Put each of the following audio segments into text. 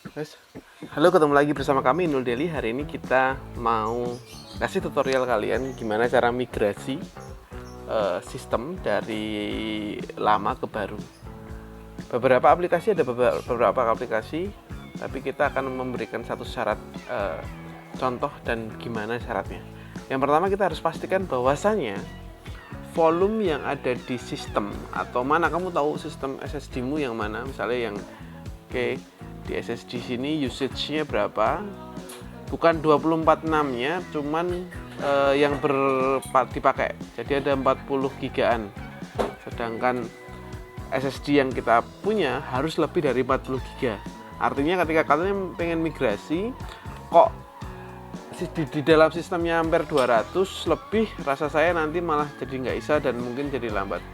Guys, halo, ketemu lagi bersama kami Inul Deli. Hari ini kita mau kasih tutorial kalian gimana cara migrasi sistem dari lama ke baru. Beberapa aplikasi ada beberapa aplikasi, tapi kita akan memberikan satu syarat contoh dan gimana syaratnya. Yang pertama, kita harus pastikan bahwasanya volume yang ada di sistem atau mana kamu tahu sistem SSD-mu yang mana, misalnya yang di SSD sini usage-nya berapa, bukan 24/6-nya, cuman yang dipakai, jadi ada 40 gigaan, sedangkan SSD yang kita punya harus lebih dari 40 giga. Artinya ketika kalian pengen migrasi kok di dalam sistemnya hampir 200 lebih, rasa saya nanti malah jadi nggak bisa dan mungkin jadi lambat.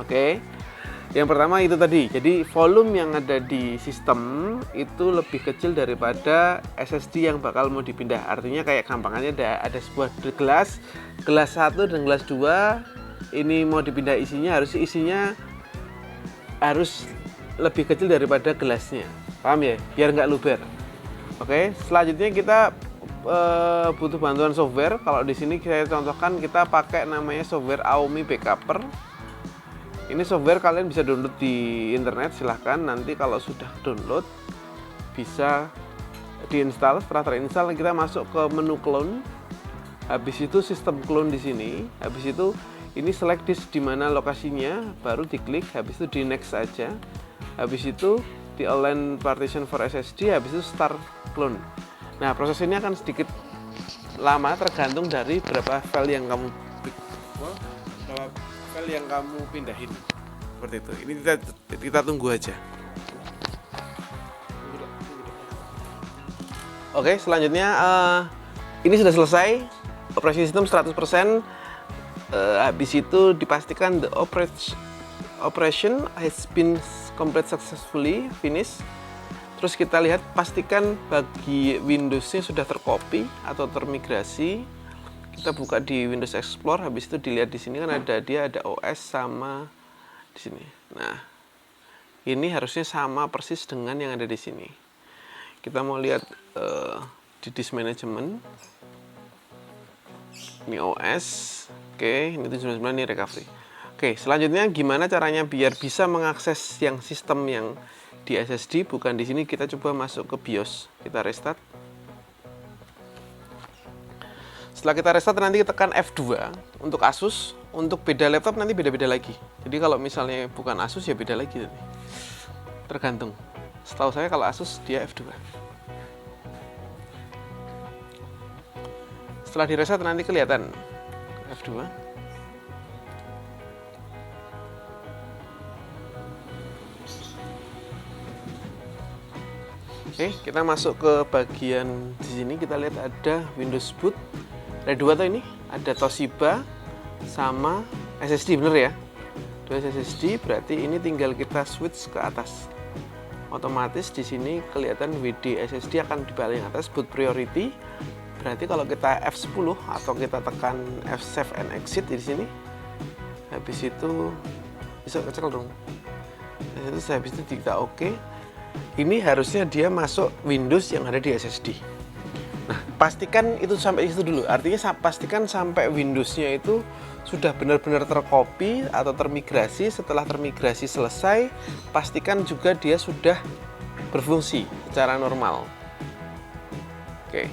Oke. Yang pertama itu tadi, jadi volume yang ada di sistem itu lebih kecil daripada SSD yang bakal mau dipindah. Artinya kayak gampangannya ada sebuah gelas 1 dan gelas 2, ini mau dipindah isinya harus lebih kecil daripada gelasnya. Paham ya? Biar nggak luber. Oke, selanjutnya kita butuh bantuan software. Kalau di sini saya contohkan, kita pakai namanya software Aomi Backupper. Ini software kalian bisa download di internet, silahkan. Nanti kalau sudah download bisa diinstal. Setelah terinstall kita masuk ke menu clone. Habis itu sistem clone di sini. Habis itu ini select disk di mana lokasinya, baru diklik. Habis itu di next aja. Habis itu di align partition for SSD. Habis itu start clone. Nah, proses ini akan sedikit lama tergantung dari berapa file yang kamu pindahin. Seperti itu. Ini kita tunggu aja. Oke, selanjutnya ini sudah selesai. Operasi sistem 100%. Habis itu dipastikan the operation has been complete successfully finished. Terus kita lihat, pastikan bagi Windows-nya sudah tercopy atau termigrasi. Kita buka di Windows Explorer, habis itu dilihat di sini kan ada OS sama di sini. Nah, ini harusnya sama persis dengan yang ada di sini. Kita mau lihat di disk management. Ini OS. Oke, ini 79, ini recovery. Oke, selanjutnya gimana caranya biar bisa mengakses yang sistem yang di SSD, bukan di sini. Kita coba masuk ke BIOS. Kita restart. Setelah kita restart, nanti kita tekan F2 untuk Asus. Untuk beda laptop nanti beda-beda lagi. Jadi kalau misalnya bukan Asus ya beda lagi. Tergantung. Setahu saya kalau Asus dia F2. Setelah di reset nanti kelihatan F2. Oke, kita masuk ke bagian di sini. Kita lihat ada Windows Boot. Ada dua tuh, ini ada Toshiba sama SSD, bener ya? Dua SSD, berarti ini tinggal kita switch ke atas. Otomatis di sini kelihatan WD SSD akan di paling atas, boot priority. Berarti kalau kita F10 atau kita tekan F save and exit di sini, habis itu bisa kecil dong. Habis itu kita oke. Ini harusnya dia masuk Windows yang ada di SSD. Nah, pastikan itu sampai situ dulu. Artinya pastikan sampai Windows-nya itu sudah benar-benar tercopy atau termigrasi. Setelah termigrasi selesai, pastikan juga dia sudah berfungsi secara normal. Oke.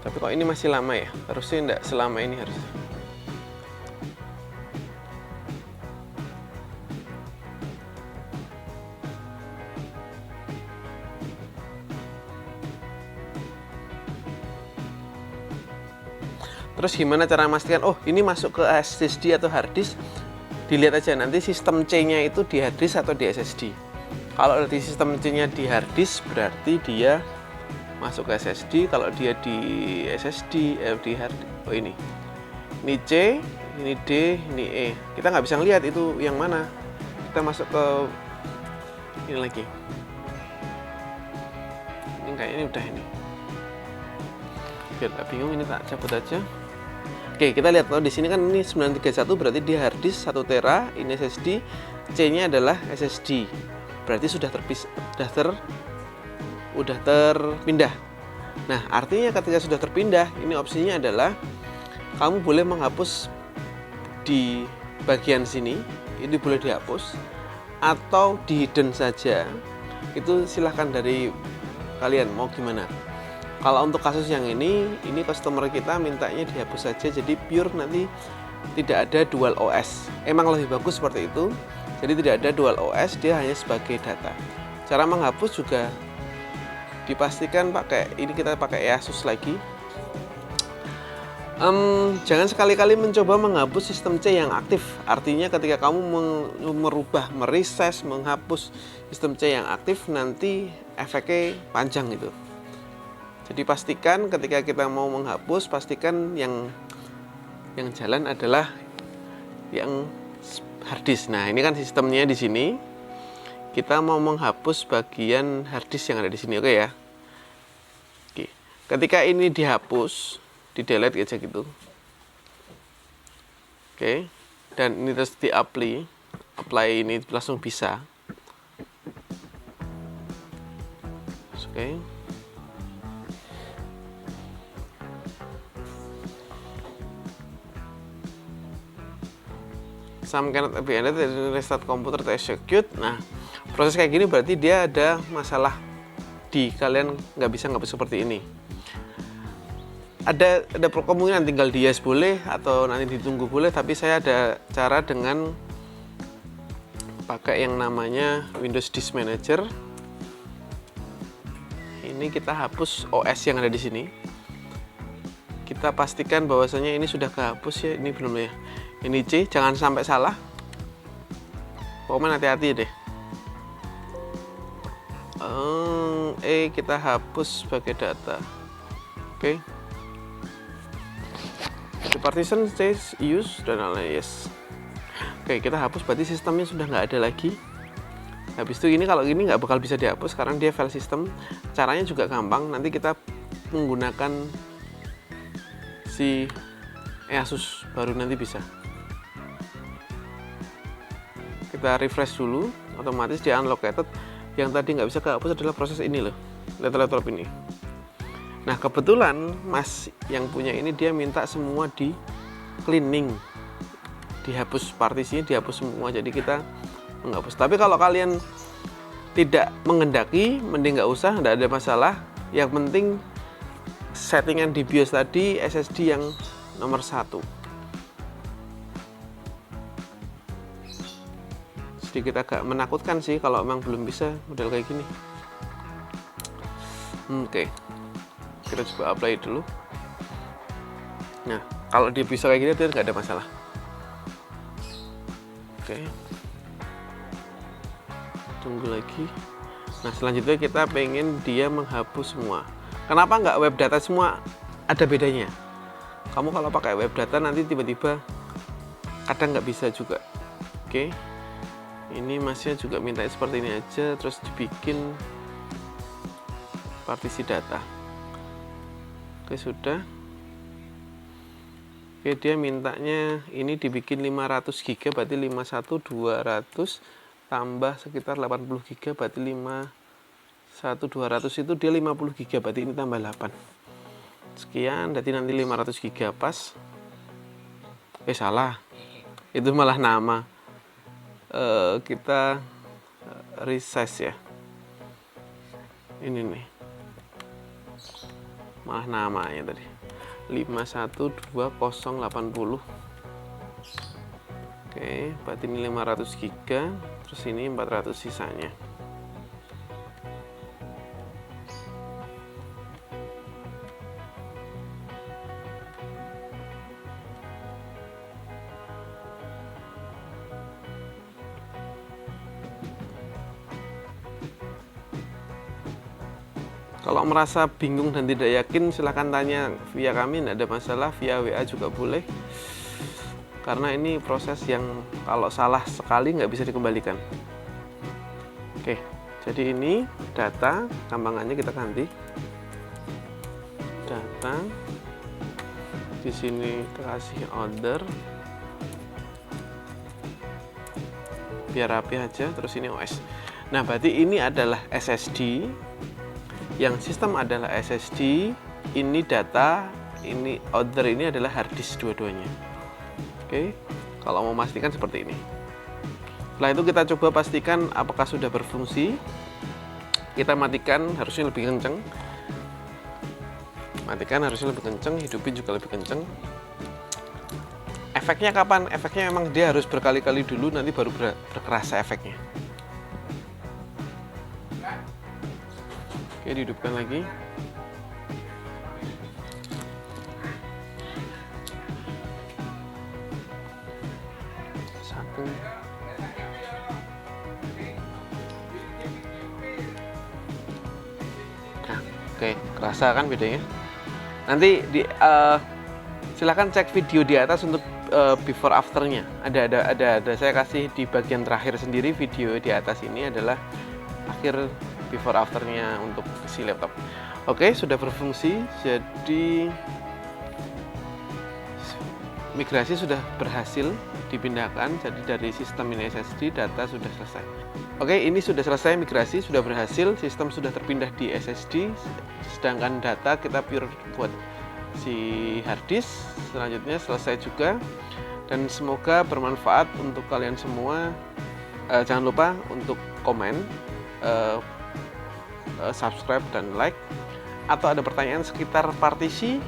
Tapi kok ini masih lama ya? Harusnya enggak selama ini harusnya. Terus gimana cara memastikan, oh ini masuk ke SSD atau hard disk? Dilihat aja nanti sistem C-nya itu di hard disk atau di SSD. Kalau di sistem C-nya di hard disk, berarti dia masuk ke SSD. Kalau dia di SSD, di hard disk, oh ini C, ini D, ini E. Kita nggak bisa ngelihat itu yang mana. Kita masuk ke ini lagi. Ini kayaknya udah ini. Biar nggak bingung, ini tak cabut aja. Oke, kita lihat di sini kan ini 931 berarti dia hard disk 1 tera, ini SSD, C-nya adalah SSD. Berarti sudah terpindah. Nah, artinya ketika sudah terpindah, ini opsinya adalah kamu boleh menghapus di bagian sini, ini boleh dihapus atau di hidden saja. Itu silahkan dari kalian mau gimana. Kalau untuk kasus yang ini customer kita mintanya dihapus saja, jadi pure nanti tidak ada dual OS. Emang lebih bagus seperti itu, jadi tidak ada dual OS, dia hanya sebagai data. Cara menghapus juga dipastikan kita pakai Asus lagi. Jangan sekali-kali mencoba menghapus sistem C yang aktif. Artinya ketika kamu mereses, menghapus sistem C yang aktif, nanti efeknya panjang itu. Jadi pastikan ketika kita mau menghapus, pastikan yang jalan adalah yang hard disk. Nah, ini kan sistemnya di sini. Kita mau menghapus bagian hard disk yang ada di sini, oke ya. Oke. Ketika ini dihapus, di delete aja gitu. Oke. Dan ini terus di-apply ini langsung bisa. Oke. Some cannot be ended, restart komputer to execute. Nah, proses kayak gini berarti dia ada masalah kalian nggak bisa seperti ini. Ada kemungkinan tinggal di yes boleh atau nanti ditunggu boleh, tapi saya ada cara dengan pakai yang namanya Windows Disk Manager. Ini kita hapus OS yang ada di sini. Kita pastikan bahwasanya ini sudah kehapus ya, ini belum ya. Ini C, jangan sampai salah. Pokoknya hati-hati deh. Kita hapus sebagai data. Oke. The partition says use dan lain-lain, yes. Oke, kita hapus berarti sistemnya sudah nggak ada lagi. Habis itu ini kalau gini nggak bakal bisa dihapus karena dia file system. Caranya juga gampang. Nanti kita menggunakan si Asus baru nanti bisa. Kita refresh dulu, otomatis dia unlocated. Yang tadi nggak bisa kehapus adalah proses ini loh, laptop ini. Nah, kebetulan Mas yang punya ini dia minta semua di cleaning, dihapus partisinya, dihapus semua. Jadi kita menghapus. Tapi kalau kalian tidak menghendaki, mending nggak usah, nggak ada masalah. Yang penting settingan di BIOS tadi SSD yang nomor 1. Sedikit agak menakutkan sih kalau memang belum bisa model kayak gini. Oke. Kita coba apply dulu. Nah, kalau dia bisa kayak gini dia nggak ada masalah. Oke. Tunggu lagi. Nah, selanjutnya kita pengen dia menghapus semua. Kenapa nggak web data semua? Ada bedanya. Kamu kalau pakai web data nanti tiba-tiba kadang nggak bisa juga. Oke. Ini Masnya juga minta seperti ini aja, terus dibikin partisi data. Oke, sudah. Oke, dia mintanya ini dibikin 500 GB, berarti 51200 tambah sekitar 80 GB, berarti 51200 itu dia 50 GB, berarti ini tambah 8. Sekian, berarti nanti 500 GB pas. Salah. Itu malah nama. Kita resize ya. Ini nih. Malah namanya tadi 512080. Oke, berarti ini 500 GB, terus ini 400 sisanya. Kalau merasa bingung dan tidak yakin, silahkan tanya via kami, tidak ada masalah, via WA juga boleh. Karena ini proses yang kalau salah sekali nggak bisa dikembalikan. Oke, jadi ini data, gampangannya kita ganti. Data, Di sini kasih order biar rapi aja, terus ini OS. Nah, berarti ini adalah SSD, yang sistem adalah SSD, ini data, ini order, ini adalah hard disk dua-duanya. Oke, kalau mau memastikan seperti ini. Setelah itu kita coba pastikan apakah sudah berfungsi. Kita matikan, harusnya lebih kenceng. Matikan, harusnya lebih kenceng, hidupin juga lebih kenceng. Efeknya kapan? Efeknya memang dia harus berkali-kali dulu, nanti baru berkerasa efeknya. Oke, dihidupkan lagi. Satu. Nah, oke, kerasa kan bedanya? Nanti silahkan cek video di atas untuk before afternya. Ada saya kasih di bagian terakhir sendiri, video di atas ini adalah akhir before afternya untuk si laptop. Oke, sudah berfungsi, jadi migrasi sudah berhasil dipindahkan. Jadi dari sistem ini SSD, data sudah selesai. Oke, ini sudah selesai migrasi, sudah berhasil, sistem sudah terpindah di SSD, sedangkan data kita pure buat si hard disk. Selanjutnya selesai juga, dan semoga bermanfaat untuk kalian semua. Jangan lupa untuk komen, subscribe dan like. Atau ada pertanyaan sekitar partisi,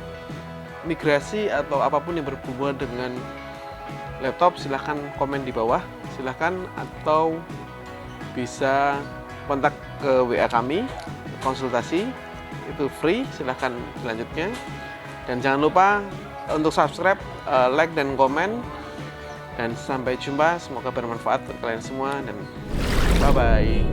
migrasi, atau apapun yang berhubungan dengan laptop, silahkan komen di bawah, silahkan, atau bisa kontak ke WA kami, konsultasi, itu free, silahkan selanjutnya. Dan jangan lupa untuk subscribe, like, dan komen. Dan sampai jumpa, semoga bermanfaat untuk kalian semua, dan bye-bye.